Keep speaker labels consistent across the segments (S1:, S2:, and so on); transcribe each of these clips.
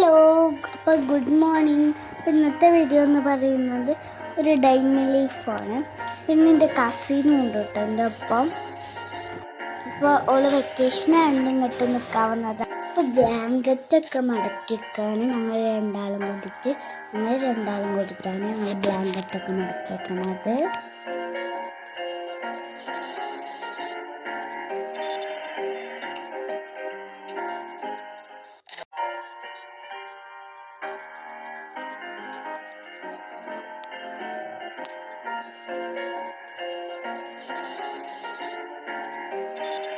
S1: Hello, അപ്പോൾ good morning. അപ്പോൾ ഇന്നത്തെ വീഡിയോ എന്ന് പറയുന്നത് ഒരു ഡൈനിങ് ലീഫാണ്. പിന്നെ എൻ്റെ കസിനും ഉണ്ട് കേട്ടോ എൻ്റെ ഒപ്പം. അപ്പോൾ ഓള് വെക്കേഷനായിട്ട് ഇങ്ങോട്ട് നിൽക്കാവുന്നതാണ്. അപ്പോൾ ബ്ലാങ്കറ്റൊക്കെ മടക്കിയേക്കാണ് ഞങ്ങൾ രണ്ടാളും കൂടിയിട്ടാണ് ഞങ്ങൾ ബ്ലാങ്കറ്റൊക്കെ മടക്കിയേക്കണത്.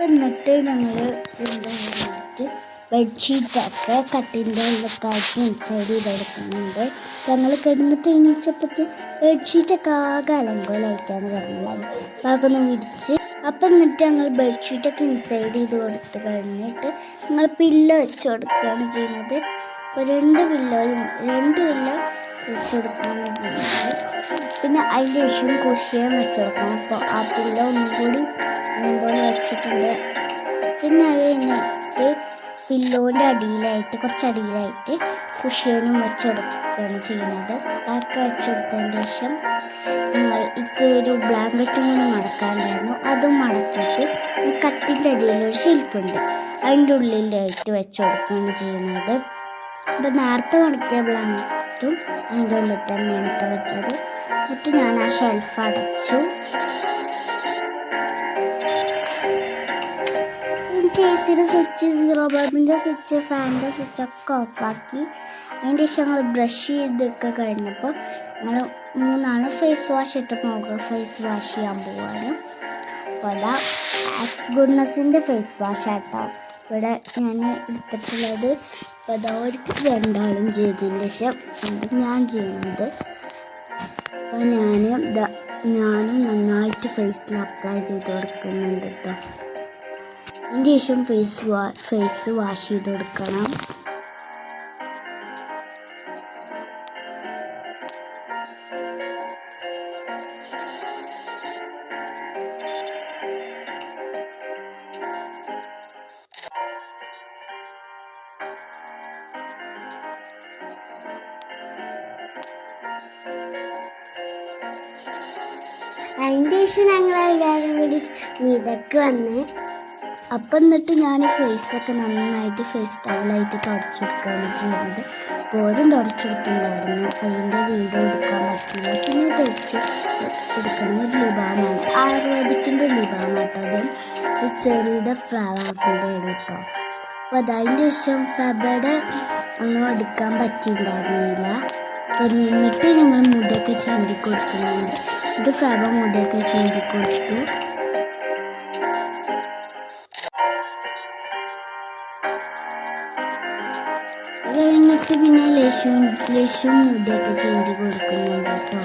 S1: എന്നിട്ട് ഞങ്ങൾ ബെഡ്ഷീറ്റൊക്കെ കട്ടിൻ്റെ ഉള്ളിലൊക്കെ ഇൻസൈഡ് ചെയ്തെടുക്കുന്നുണ്ട്. ഞങ്ങൾ കിടന്നിട്ട് എണീച്ചപ്പോഴത്തെ ബെഡ്ഷീറ്റൊക്കെ ആകെ അലങ്കോലമായിട്ടാണ് കിടന്നത്. അതൊക്കെ ഒന്ന് വിരിച്ച് എന്നിട്ട് ഞങ്ങൾ ബെഡ്ഷീറ്റൊക്കെ ഇൻസൈഡ് ചെയ്ത് കൊടുത്ത് കഴിഞ്ഞിട്ട് ഞങ്ങൾ പില്ലോ വെച്ച് കൊടുക്കുകയാണ് ചെയ്യുന്നത്. അപ്പോൾ രണ്ട് പില്ലോ വെച്ച് കൊടുക്കുകയാണ് ചെയ്യുന്നത്. പിന്നെ അതിൻ്റെ ശേഷം കുഷ്യൻ വെച്ച് കൊടുക്കണം. അപ്പോൾ ആ പില്ലോ ഒന്നും കൂടി അതുപോലെ വെച്ചിട്ടുണ്ട്. പിന്നെ അത് കഴിഞ്ഞിട്ട് പില്ലോൻ്റെ അടിയിലായിട്ട് കുറച്ചടിയിലായിട്ട് കുഷ്യനും വെച്ചെടുക്കുകയാണ് ചെയ്യുന്നത്. അതൊക്കെ വെച്ചെടുത്തതിന് ശേഷം ഞങ്ങൾ ഒരു ബ്ലാങ്കറ്റും കൂടി മടക്കാനുണ്ടായിരുന്നു. അതും മടക്കിയിട്ട് കട്ടിൻ്റെ അടിയിലൊരു ഷെൽഫുണ്ട്, അതിൻ്റെ ഉള്ളിലായിട്ട് വെച്ചുകൊടുക്കുകയാണ് ചെയ്യുന്നത്. അപ്പോൾ നേരത്തെ മടക്കിയ ബ്ലാങ്കറ്റും അതിൻ്റെ ഉള്ളിൽ തന്നെയാണ് വെച്ചത്. എന്നിട്ട് ഞാൻ ആ ഷെൽഫ് അടച്ചു. കേസിൻ്റെ സ്വിച്ച്, സീറോ ബൾബിൻ്റെ സ്വിച്ച്, ഫാനിൻ്റെ സ്വിച്ചൊക്കെ ഓഫാക്കി. അതിൻ്റെ ശേഷം ഞങ്ങൾ ബ്രഷ് ചെയ്തൊക്കെ കഴിഞ്ഞപ്പോൾ ഞങ്ങൾ മൂന്നാണ് ഫേസ് വാഷ് ഇട്ട് ഫേസ് വാഷ് ചെയ്യാൻ പോവാണ്. അപ്പോൾ അതാ ആക്സ് ഗുഡ്നസിൻ്റെ ഫേസ് വാഷ് ആട്ടോ ഇവിടെ ഞാൻ എടുത്തിട്ടുള്ളത്. അപ്പോൾ അതാ അവർക്ക് രണ്ടാളും ചെയ്തതിൻ്റെ ശേഷം ഞാൻ ചെയ്യുന്നത്. അപ്പോൾ ഞാനും നന്നായിട്ട് ഫേസിൽ അപ്ലൈ ചെയ്ത് കൊടുക്കുന്നുണ്ട് കേട്ടോ. അതിൻ്റെ ശേഷം ഫേസ് വാഷ് ചെയ്ത് കൊടുക്കണം. അതിൻ്റെ ശേഷം ഞങ്ങളെല്ലാവരും കൂടി ഇതൊക്കെ വന്ന് എന്നിട്ട് ഞാൻ ഫേസൊക്കെ നന്നായിട്ട് ഫേസ് ടവലായിട്ട് തുടച്ചു കൊടുക്കുകയാണ് ചെയ്യുന്നത്. പോലും തുടച്ചു കൊടുക്കുന്നുണ്ടായിരുന്നു. അതിൻ്റെ വീഡിയോ എടുക്കാൻ പറ്റില്ല. പിന്നെ തേച്ച് എടുക്കുന്ന ഒരു ലിബാമാണ്, ആയുർവേദിക്കിൻ്റെ ലിബാമാട്ടോ. അതും ചെറിയുടെ ഫ്ലവറിൻ്റെ കേട്ടോ. അപ്പോൾ അതിൻ്റെ ശേഷം ഫെബയുടെ ഒന്നും എടുക്കാൻ പറ്റിയിട്ടുണ്ടായിരുന്നില്ല. അപ്പോൾ നിന്നിട്ട് ഞങ്ങൾ മുടിയൊക്കെ ചീന്തി കൊടുക്കുന്നുണ്ട്. ഇത് ഫെബ മുടിയൊക്കെ ചീന്തി കൊടുത്തു. കഴിഞ്ഞിട്ട് പിന്നെ ലേശം മുടിയൊക്കെ ചീന്തി കൊടുക്കുന്നുണ്ട് കേട്ടോ.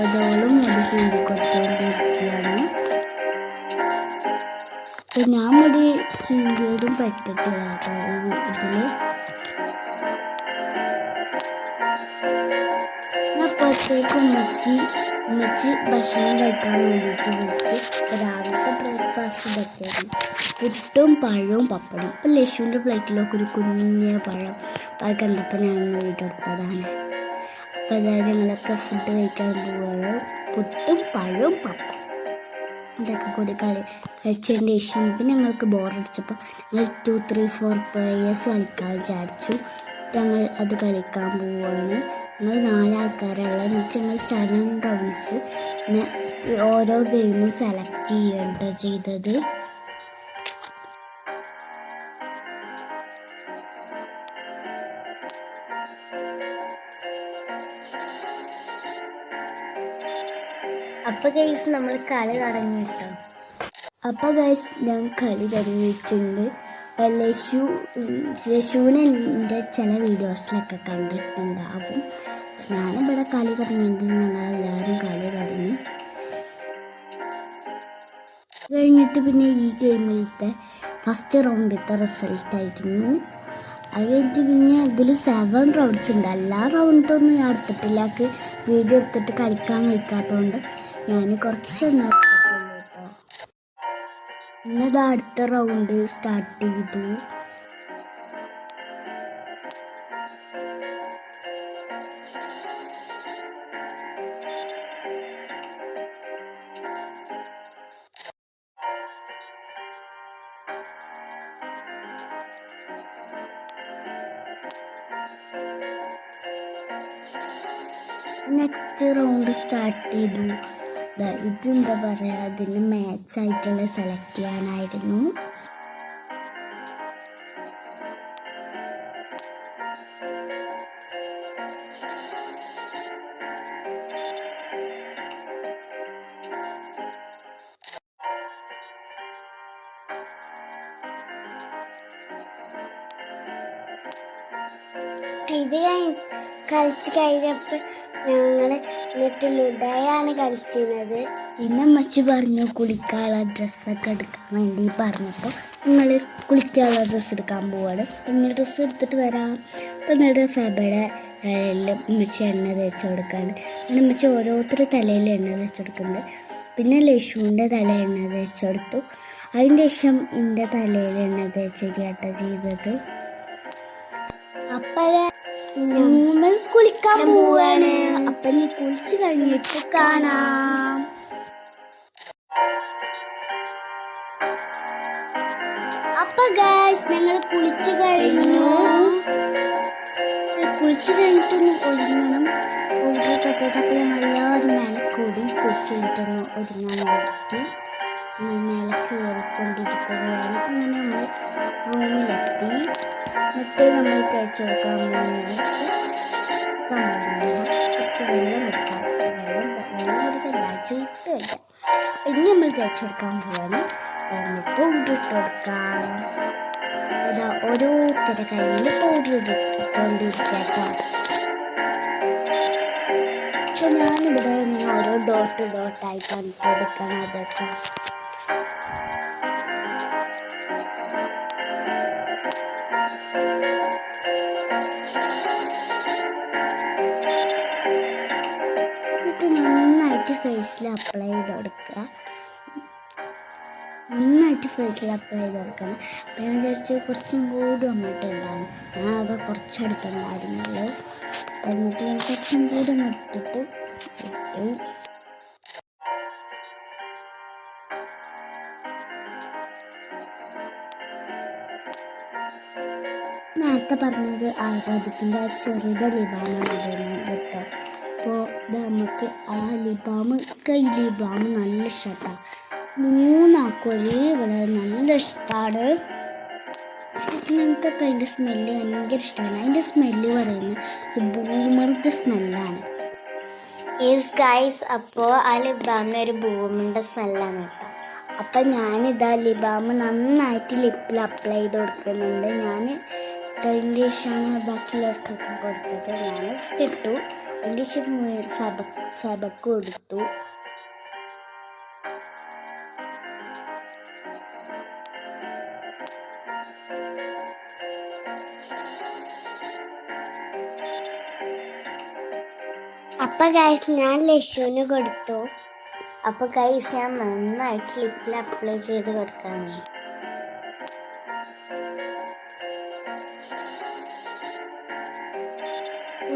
S1: അതോളം മുടി ചീന്തി കൊടുത്തുകൊണ്ടിരിക്കുകയാണ്. അപ്പോൾ ഞാൻ മുടി ചീന്തിയതും പറ്റത്തില്ല കേട്ടോ ഇതിൽ. അപ്പോഴത്തേക്ക് ഉമ്മച്ചി ഭക്ഷണം കഴിക്കാൻ വേണ്ടിയിട്ട് വിളിച്ച്. രാവിലത്തെ ബ്രേക്ക്ഫാസ്റ്റ് ഇതൊക്കെയായിരുന്നു, പുട്ടും പഴവും പപ്പടം. അപ്പോൾ ലശുവിൻ്റെ പ്ലേറ്റിലൊക്കെ ഒരു കുഞ്ഞ പഴം അത് കണ്ടപ്പോൾ ഞാൻ വീഡിയോ എടുത്തതാണ്. അപ്പോൾ അതായത് ഞങ്ങളൊക്കെ ഫുഡ് കഴിക്കാൻ പോവുകയാണ്. പുട്ടും പഴവും പപ്പടം ഇതൊക്കെ കൂടി കഴിച്ചതിൻ്റെ ശേഷം പിന്നെ ഞങ്ങൾക്ക് ബോറടിച്ചപ്പോൾ ഞങ്ങൾ 2, 3, 4 പ്ലേയേഴ്സ് കളിക്കാൻ വിചാരിച്ചു. ഞങ്ങൾ അത് കളിക്കാൻ പോവുകയാണ്. ഞങ്ങൾ 4 ആൾക്കാരുള്ള എന്നിട്ട് ഞങ്ങൾ 7 റൗണ്ട്സ് പിന്നെ ഓരോ ഗെയിമും സെലക്ട് ചെയ്യുകയാണ് ചെയ്തത്. അപ്പോൾ ഗൈസ് നമ്മൾ കളി തുടങ്ങി കേട്ടോ. അപ്പോൾ ഗൈസ് ഞാൻ കളി തുടങ്ങിയിട്ടുണ്ട്. ലശുവിനെ എൻ്റെ ചില വീഡിയോസിലൊക്കെ കണ്ടിട്ടുണ്ടാവും. ഞാനിവിടെ കളി തുടങ്ങിയിട്ട് ഞങ്ങളെല്ലാവരും കളി തുടങ്ങി കഴിഞ്ഞിട്ട് പിന്നെ ഈ ഗെയിമിലത്തെ ഫസ്റ്റ് റൗണ്ടിലത്തെ റിസൾട്ടായിരുന്നു. അത് കഴിഞ്ഞിട്ട് പിന്നെ ഇതിൽ 7 റൗണ്ട്സ് ഉണ്ട്. എല്ലാ റൗണ്ടൊന്നും ഞാൻ എടുത്തിട്ടില്ല. വീഡിയോ എടുത്തിട്ട് കളിക്കാൻ വയ്ക്കാത്തതുകൊണ്ട് ഞാൻ കുറച്ചൊന്നും എടുത്തിട്ടുള്ളൂ കേട്ടോ. പിന്നെ അടുത്ത റൗണ്ട് സ്റ്റാർട്ട് ചെയ്തു. നെക്സ്റ്റ് റൗണ്ട് സ്റ്റാർട്ട് ചെയ്തു. ഇതെന്താ പറയുക, അതിന് മാച്ചായിട്ടുള്ള സെലക്ട് ചെയ്യാനായിരുന്നു. ഇത് കളിച്ച് കഴിഞ്ഞപ്പോൾ ഞങ്ങൾ എന്നിട്ട് ലുഡോയാണ് കളിച്ചിരുന്നത്. പിന്നെ അമ്മച്ചി പറഞ്ഞു കുളിക്കാനുള്ള ഡ്രസ്സൊക്കെ എടുക്കാൻ വേണ്ടി പറഞ്ഞപ്പോൾ ഞങ്ങൾ കുളിക്കാനുള്ള ഡ്രസ്സ് എടുക്കാൻ പോവാണ്. പിന്നെ ഡ്രസ്സ് എടുത്തിട്ട് വരാം. പിന്നീട് ഫെബയുടെ അമ്മച്ചി എണ്ണ തേച്ച് കൊടുക്കാൻ. അങ്ങനെ അമ്മച്ചി ഓരോരുത്തരുടെ തലയിൽ എണ്ണ തേച്ച് കൊടുക്കുന്നുണ്ട്. പിന്നെ ലഷുവിൻ്റെ തല എണ്ണ തേച്ച് കൊടുത്തു. അതിൻ്റെ ശേഷം എൻ്റെ തലയിൽ എണ്ണ തേച്ചിട്ടാട്ടോ ചെയ്തത്. അപ്പം നമ്മൾ കുളിക്കാൻ പോവാണ്. അപ്പൊ നീ കുളിച്ച് കഴിഞ്ഞിട്ട് കാണാം. അപ്പൊ ഗൈസ് ഞങ്ങൾ കുളിച്ച് കഴിഞ്ഞു. കുളിച്ച് കഴിഞ്ഞിട്ടൊന്ന് ഒരുങ്ങണം. പൗഡർ കെട്ടിട്ട് അപ്പോൾ ഞങ്ങളെല്ലാവരും മേലെ കൂടി കുളിച്ച് കഴിഞ്ഞിട്ടൊന്ന് ഒരുങ്ങാൻ വേണ്ടിയിട്ട് മേലെ കയറിക്കൊണ്ടിരിക്കുകയാണ്. അങ്ങനെ നമ്മൾ റൂമിലെത്തി. എന്നിട്ട് നമ്മൾ തേച്ചെടുക്കാൻ പോകുന്നത് കുറച്ച് വെള്ളം എടുക്കാം. വെള്ളം എടുക്കാൻ തേച്ചിട്ട് വയ്ക്കാം. ഇനി നമ്മൾ തേച്ചെടുക്കാൻ പോവാണ്. പൗഡർ ഇട്ട് കൊടുക്കാം. അതാ ഓരോരുത്തരുടെ കയ്യിൽ പൗഡർ ഇട്ടുകൊണ്ടിരിക്കാം. പക്ഷെ ഞാനിവിടെ ഇങ്ങനെ ഓരോ ഡോട്ടായിട്ടാണ് ഇട്ട് കൊടുക്കുന്നത് കേട്ടോ. നന്നായിട്ട് ഫേസിൽ അപ്ലൈ ചെയ്ത് കൊടുക്കുക. അപ്പം ഞാൻ വിചാരിച്ചു കുറച്ചും കൂടി അങ്ങോട്ട് ഉണ്ടാകും. ഞാൻ ആകെ കുറച്ചെടുത്തുണ്ടായിരുന്നല്ലോ. എന്നിട്ട് ഞാൻ കുറച്ചും കൂടി ഇട്ടിട്ട് ഇട്ടു. നേരത്തെ പറഞ്ഞത് ആയുർവേദിക്കിൻ്റെ ചെറുത ലിബാമാണ് കേട്ടോ. അപ്പോൾ ഇത് നമുക്ക് ആ കൈ ലിബാം നല്ല ഇഷ്ടമാണ്. 3 ആൾക്കും ഒരേപോലെ നല്ല ഇഷ്ടമാണ്. ഞങ്ങൾക്കൊക്കെ അതിൻ്റെ സ്മെല്ല് ഭയങ്കര ഇഷ്ടമാണ്. അതിൻ്റെ സ്മെല്ല് പറയുന്നത് ഒരു ബൂമറിൻ്റെ സ്മെല്ലാണ്. അപ്പോൾ ആ ലിബാമിന് ഒരു ബൂമിൻ്റെ സ്മെല്ലാണ് കേട്ടോ. അപ്പം ഞാനിതാ ലിബാം നന്നായിട്ട് ലിപ്പിൽ അപ്ലൈ ചെയ്ത് കൊടുക്കുന്നുണ്ട്. ഞാൻ അതിൻ്റെ ശേഷമാണ് ബാക്കിയുള്ളവർക്കൊക്കെ കൊടുത്തത്. ഞാൻ ഇട്ടു. അതിൻ്റെ ശേഷം ഫെബക്ക് കൊടുത്തു. അപ്പം ഗൈസ് ഞാൻ ലഷുവിന് കൊടുത്തു. അപ്പം ഗൈസ് ഞാൻ നന്നായിട്ട് ലിപ്പിൽ അപ്ലൈ ചെയ്ത് കൊടുക്കാണ്.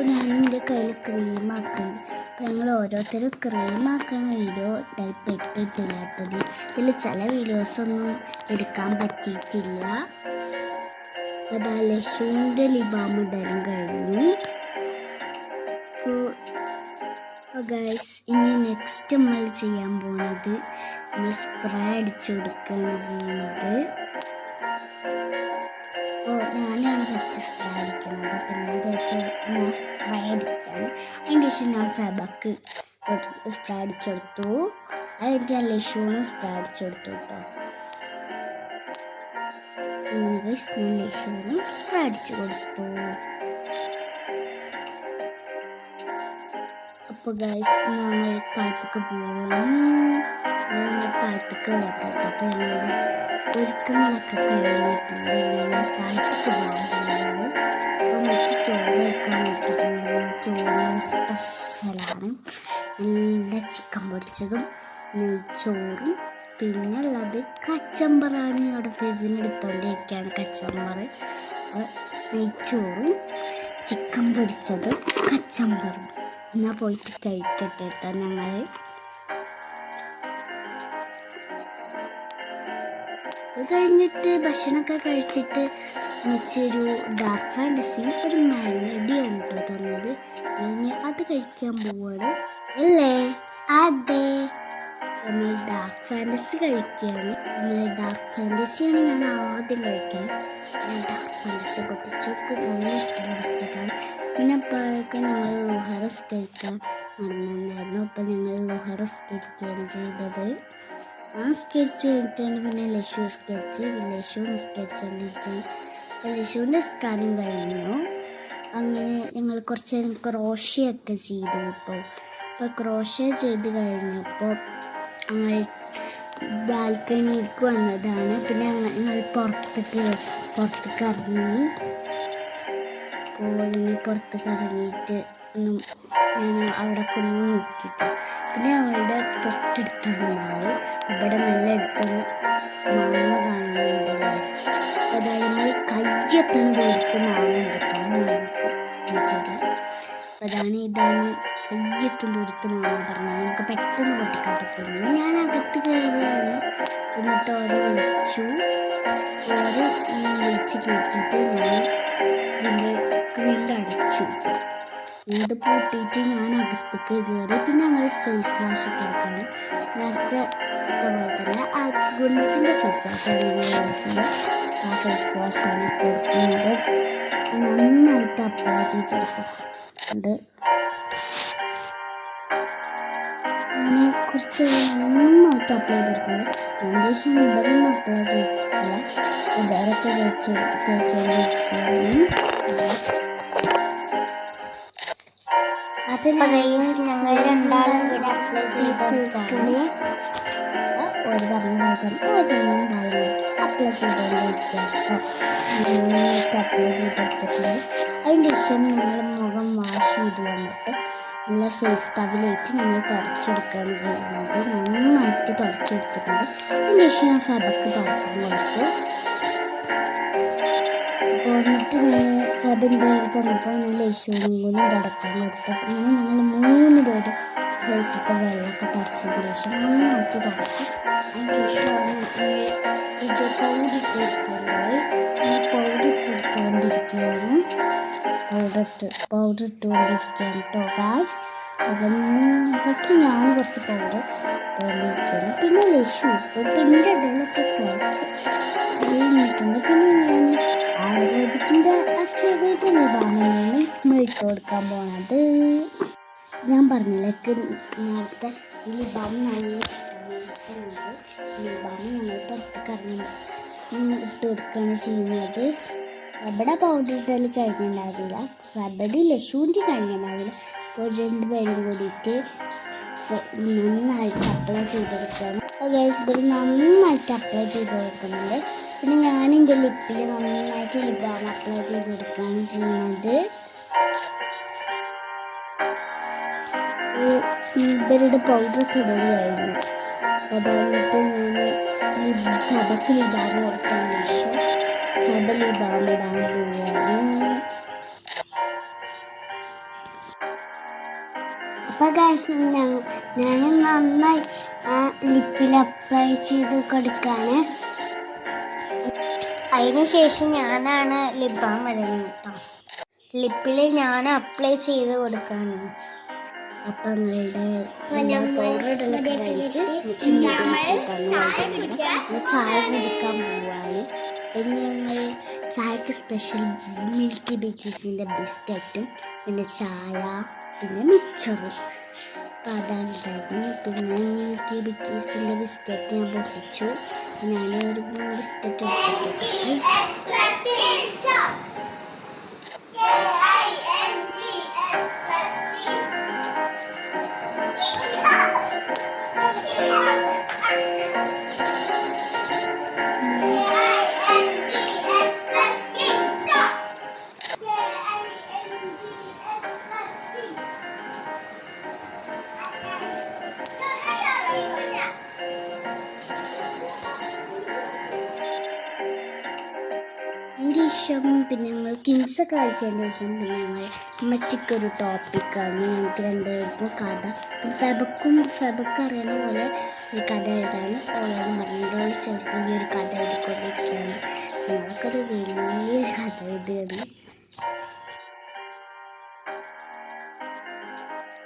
S1: ഞാൻ എൻ്റെ കയ്യിൽ ക്രീമാക്കുന്നുണ്ട്. അപ്പം ഞങ്ങൾ ഓരോരുത്തരും ക്രീമാക്കണ വീഡിയോ ടൈപ്പ് ഇട്ടിട്ടില്ല കേട്ടത്. ഇതിൽ ചില വീഡിയോസൊന്നും എടുക്കാൻ പറ്റിയിട്ടില്ല. അതാ ലഷുവിൻ്റെ ലിബാം ഇടലും കഴിഞ്ഞു. അപ്പോൾ ഗൈസ് ഇനി നെക്സ്റ്റ് നമ്മൾ ചെയ്യാൻ പോകുന്നത് നമ്മൾ സ്പ്രേ അടിച്ചു കൊടുക്കുകയാണ് ചെയ്യുന്നത്. അപ്പോൾ ഞാനാണ് ഫസ്റ്റ് സ്പ്രേ അടിക്കുന്നത്. അപ്പം ഞാൻ സ്പ്രേ അടിക്കുകയാണ്. അതിൻ്റെ ശേഷം ഞാൻ ഫെബക്ക് സ്പ്രേ അടിച്ചു കൊടുത്തു. അതിൻ്റെ ഞാൻ ലഷുവിനും സ്പ്രേ അടിച്ചു കൊടുത്തു കേട്ടോ. അങ്ങനെ ഗൈസ് ഞാൻ ലഷുവിനും സ്പ്രേ അടിച്ചു കൊടുത്തു. അപ്പോൾ ഗൈസ് ഞങ്ങൾ താഴത്തേക്ക് പോകും. താഴത്തേക്ക് വട്ടെ. അപ്പോൾ ഞങ്ങളുടെ ഒരുക്കങ്ങളൊക്കെ കഴിഞ്ഞിട്ടുണ്ട്. ഞങ്ങൾ താഴത്തേക്ക് പോകാൻ പോകുന്നത്. അപ്പോൾ വെച്ച് ചോറ് വയ്ക്കാൻ വെച്ചിട്ടുണ്ട്. ചോറ് സ്പെഷ്യലാണ്. നല്ല ചിക്കൻ പൊരിച്ചതും നെയ്ച്ചോറും പിന്നെ ഉള്ളത് കച്ചമ്പറാണ്. അവിടെ ഫ്രിഡ്ജിന് എടുത്തോണ്ടിരിക്കുകയാണ് കച്ചമ്പറ്. നെയ്ച്ചോറും ചിക്കൻ പൊരിച്ചതും കച്ചമ്പറും. എന്നാൽ പോയിട്ട് കഴിക്കട്ടെ കേട്ടോ. ഞങ്ങൾ അത് കഴിഞ്ഞിട്ട് ഭക്ഷണമൊക്കെ കഴിച്ചിട്ട് വെച്ചൊരു ഡാർക്ക് ഫാൻറ്റസി ഒരു മെലഡിയാണ് കേട്ടോ തന്നത്. ഇനി അത് കഴിക്കാൻ പോവാണ് അല്ലേ? അതെ, നമ്മൾ ഡാർക്ക് ഫാൻറ്റസി കഴിക്കുകയാണ്. ഡാർക്ക് ഫാൻറ്റസിയാണ് ഞാൻ ആദ്യം കഴിക്കുന്നത്. ഡാർക്ക് ഫാൻറ്റസി പൊട്ടിച്ചൊക്കെ നല്ല ഇഷ്ടമുള്ള പുസ്തകമാണ്. പിന്നെ അപ്പോഴൊക്കെ ഞങ്ങൾ ലുഹറസ് കഴിക്കാൻ നടന്നിട്ടുണ്ടായിരുന്നു. അപ്പം ഞങ്ങൾ ലുഹറസ് കഴിക്കുകയാണ് ചെയ്തത്. ആ സ്കെച്ച് കഴിഞ്ഞിട്ടാണ് പിന്നെ ലശു സ്കെച്ച്. ലശു സ്കെച്ചുകൊണ്ടിരിക്കുന്നു. അപ്പം ലശുവിൻ്റെ സ്കാനും കഴിഞ്ഞു. അങ്ങനെ ഞങ്ങൾ കുറച്ച് നേരം ക്രോഷയൊക്കെ ചെയ്തു കേട്ടോ. അപ്പോൾ ക്രോഷ ചെയ്ത് കഴിഞ്ഞപ്പോൾ ഞങ്ങൾ ബാൽക്കണിയിലേക്ക് വന്നതാണ്. പിന്നെ ഞങ്ങൾ പുറത്തേക്ക് ഇറങ്ങി. അപ്പോൾ ഞങ്ങൾ പുറത്തേക്ക് ഇറങ്ങിയിട്ട് ഞാൻ അവിടെ കൊണ്ട് നോക്കിയിട്ടു. പിന്നെ ഞങ്ങളുടെ തൊട്ടടുത്താണ് മാവ്. ഇവിടെ നല്ല അടുത്തുനിന്ന് മാങ്ങ കാണുന്നുണ്ടല്ലേ. അപ്പോൾ അതായത് നമ്മൾ കയ്യെത്തുന്ന ദൂരത്ത് മാങ്ങ എടുക്കണം ശരി. അപ്പോൾ ഇതാണ് കയ്യെത്തുന്ന ദൂരത്ത് മാങ്ങ പറഞ്ഞാൽ നമുക്ക് പെട്ടെന്ന് പൊട്ടിക്കാട്ടപ്പെടുന്നു. ഞാൻ അകത്ത് കയറിയാണ്. എന്നിട്ട് ഓരോ വിളിച്ച് കയറ്റിയിട്ട് ഞാൻ ഇതിൻ്റെ ഗ്രില്ലടച്ചു. ഇത് പൂട്ടിയിട്ട് ഞാൻ അകത്തേക്ക് കയറി. പിന്നെ ഞങ്ങൾ ഫേസ് വാഷ് ഒക്കെ എടുക്കണം. നേരത്തെ അതുപോലെ തന്നെ ആക്സ് ഗുഡ്നസിൻ്റെ ഫേസ് വാഷാണ് യൂസ് ചെയ്യുന്നത്. ആ ഫേസ് വാഷാണ് കൊടുക്കുന്നത്. നന്നായിട്ട് അപ്ലൈ ചെയ്തെടുക്കുന്നുണ്ട്. ഞാൻ കുറച്ച് നന്നായിട്ട് അപ്ലൈ ചെയ്തെടുക്കുന്നുണ്ട്. ഫൗണ്ടേഷൻ ഇവരൊന്നും അപ്ലൈ ചെയ്തിട്ടില്ല. ഇവരൊക്കെ തേച്ചുകൊണ്ടിരിക്കുകയാണ്. അപ്പം ഞങ്ങൾ രണ്ടാളും കൂടെ അപ്ലൈ ചെയ്തെടുക്കുകയാണ്. ഒരു പറഞ്ഞ പോലെ തന്നെ രണ്ടാളും അപ്ലൈ ചെയ്തുകൊണ്ടിരിക്കുക. അപ്ലൈ ചെയ്തെടുത്തിട്ടുണ്ട്. അതിൻ്റെ ശേഷം ഞങ്ങൾ മുഖം വാഷ് ചെയ്ത് വന്നിട്ട് നല്ല ഫേസ് ടവലായിട്ട് ഞങ്ങൾ തുടച്ചെടുക്കുകയാണ് ചെയ്യുന്നത്. നന്നായിട്ട് തുടച്ചെടുത്തിട്ടുണ്ട്. അതിൻ്റെ ശേഷം ഞാൻ ഫബക്ക് തുടക്കം കൊടുത്തു. എന്നിട്ട് ഞാൻ ഫബിൻ്റെ തന്നപ്പോൾ ഞാൻ ലശുവിനും കൂടി തുടക്കാൻ കൊടുത്തു. അങ്ങനെ ഞങ്ങൾ 3 പേരും ഫേസൊക്കെ വെള്ളമൊക്കെ തുടച്ചതിന് ശേഷം നന്നായിട്ട് തുടച്ചു. അതിന് ശേഷമാണ് ഇത് പൗഡർ ഇട്ടുകൊണ്ടിരിക്കുകയാണ് കേട്ടോ ഗായ്സ്. ഫസ്റ്റ് ഞാൻ കുറച്ച് പൗഡർ ഇട്ടുകൊണ്ടിരിക്കുകയാണ്. പിന്നെ ലശു പിന്നെ ഇടയിലൊക്കെ കഴിച്ച് കഴിഞ്ഞിട്ടുണ്ട്. പിന്നെ ഞാൻ ആയുർവേദിക്കിൻ്റെ ചെറിയ ലിബാമാണ് നമ്മൾ ഇട്ട് കൊടുക്കാൻ പോണത്. ഞാൻ പറഞ്ഞില്ലേ നേരത്തെ ഈ ലിബാം നല്ല ഇഷ്ടമാണ്. ലിബാം ഞങ്ങൾ പുറത്തേക്ക് ഇട്ട് കൊടുക്കുകയാണ് ചെയ്യുന്നത്. അവിടെ പൗഡർ ഇട്ടാൽ കഴിഞ്ഞിട്ടുണ്ടാവില്ല. ഫബഡി ലശുവിൻ്റെ കഴിഞ്ഞിട്ടുണ്ടാവില്ല. അപ്പോൾ 2 പേരും കൂടിയിട്ട് നന്നായിട്ട് അപ്ലൈ ചെയ്ത് കൊടുക്കുകയാണ്. അപ്പോൾ ഗൈസ് ഇവർ നന്നായിട്ട് അപ്ലൈ ചെയ്ത് കൊടുക്കുന്നുണ്ട്. പിന്നെ ഞാൻ എൻ്റെ ലിപ്പിൽ നന്നായിട്ട് ലിബാം അപ്ലൈ ചെയ്ത് കൊടുക്കുകയാണ് ചെയ്യുന്നത്. ഇവരുടെ പൗഡറൊക്കെ ഇടലായിരുന്നു. അതായിട്ട് ഞാൻ സബക്ക് ലിബാം കൊടുത്തതിന് ശേഷം സബ ലിബാം ഇടാൻ പോവുകയാണ്. അപ്പോൾ ഗൈസ് ഞാൻ നന്നായി ലിപ്പിൽ അപ്ലൈ ചെയ്ത് കൊടുക്കുകയാണ്. അതിന് ശേഷം ഞാനാണ് ലിബാം ഇടുന്നത് കേട്ടോ. ലിപ്പിൽ ഞാൻ അപ്ലൈ ചെയ്ത് കൊടുക്കുകയാണ്. അപ്പം നിങ്ങളുടെ പൗഡർ ഇടലൊക്കെ കഴിഞ്ഞിട്ട് ചായ കുടിക്കാൻ പോവാണ്. പിന്നെ ഞങ്ങൾ ചായക്ക് സ്പെഷ്യൽ മിൽക്കി ബിക്കീസിൻ്റെ ബിസ്ക്കറ്റും പിന്നെ ചായ പിന്നെ മിക്സറും അപ്പം അതാണ് ഉണ്ടായിരുന്നു. പിന്നെ മിൽക്കി ബിക്കീസിൻ്റെ ബിസ്ക്കറ്റ് ഞാൻ പൊട്ടിച്ചു. ഞാനൊരു ബിസ്ക്കറ്റ് എടുത്തിട്ട് ശേഷം പിന്നെ ഞങ്ങൾ കിങ്സൊക്കെ കളിച്ചതിന് ശേഷം പിന്നെ ഞങ്ങൾ അമ്മച്ചിക്കൊരു ടോപ്പിക്കാണ്. ഞങ്ങൾക്ക് 2 പേർക്കും കഥ. പിന്നെ ഫെബക്ക് അറിയണ പോലെ ഒരു കഥ എഴുതാൻ ഓരോന്ന് പറഞ്ഞോട് ചെറിയൊരു കഥ എഴുതിക്കൊണ്ടിരിക്കുകയാണ്. ഞങ്ങൾക്കൊരു വലിയൊരു കഥ എഴുതുകയാണ്.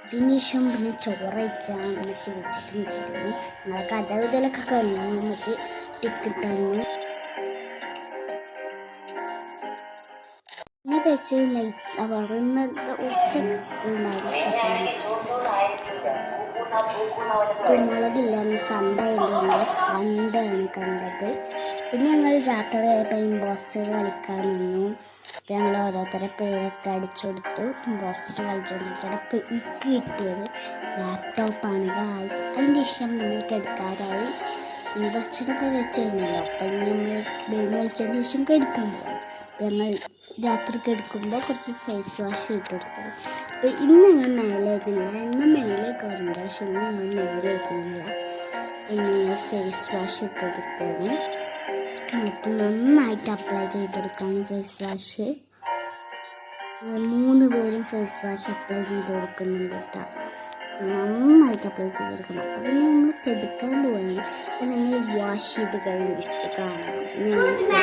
S1: അതിനുശേഷം പിന്നെ ചോറയ്ക്കാൻ വെച്ച് വെച്ചിട്ടുണ്ടായിരുന്നു. ഞങ്ങൾ കഥ എഴുതലൊക്കെ കഴിഞ്ഞു വെച്ച് ടിക്കിട്ടാണ് പിന്നെ കഴിച്ച് ഇന്നത്തെ ഉച്ച ഉണ്ടായിരുന്നു സ്പെഷ്യൽ കുരുമുളകില്ലാന്ന് സൺഡായിരുന്നു. സൺഡാണ് കണ്ടത്. പിന്നെ ഞങ്ങൾ രാത്രിയായപ്പോൾ ഇമ്പോസ്റ്റർ കളിക്കാൻ നിന്നു. ഞങ്ങൾ ഓരോരുത്തരുടെ പേരൊക്കെ അടിച്ചു കൊടുത്തു. ഇമ്പോസ്റ്റർ കളിച്ചുകൊണ്ടിരിക്കുകയാണ്. അപ്പോൾ എനിക്ക് കിട്ടിയത് ലാപ്ടോപ്പാണ് ഗായ്സ്. അതിൻ്റെ ശേഷം നമ്മൾക്ക് എടുക്കാറായി. ഭക്ഷണമൊക്കെ കഴിച്ച് കഴിഞ്ഞല്ലോ. അപ്പോൾ നമ്മൾ ഗെയിം കളിച്ചതിന് ശേഷം കെടുക്കാൻ പോകും. ഞങ്ങൾ രാത്രി കെടുക്കുമ്പോൾ കുറച്ച് ഫേസ് വാഷ് ഇട്ട് കൊടുക്കും. അപ്പോൾ ഇന്ന് ഞങ്ങൾ മേലേക്കില്ല, ഇന്ന് മേലെ കയറില്ല. പക്ഷെ ഇന്ന് ഞങ്ങൾ മേലേക്കില്ല. ഇന്ന് ഫേസ് വാഷ് ഇട്ട് കൊടുക്കുകയാണ്. എന്നിട്ട് നന്നായിട്ട് അപ്ലൈ ചെയ്തെടുക്കുകയാണ് ഫേസ് വാഷ്. 3 പേരും ഫേസ് വാഷ് അപ്ലൈ ചെയ്ത് കൊടുക്കുന്നുണ്ട് കേട്ടോ. നന്നായിട്ട് അപ്ലൈ ചെയ്ത് കൊടുക്കണം. അപ്പോൾ നമ്മൾ കെടുക്കാൻ പോവുകയാണ്. അപ്പോൾ ഞങ്ങൾ വാഷ് ചെയ്ത് കഴിഞ്ഞിട്ട് കാണാം.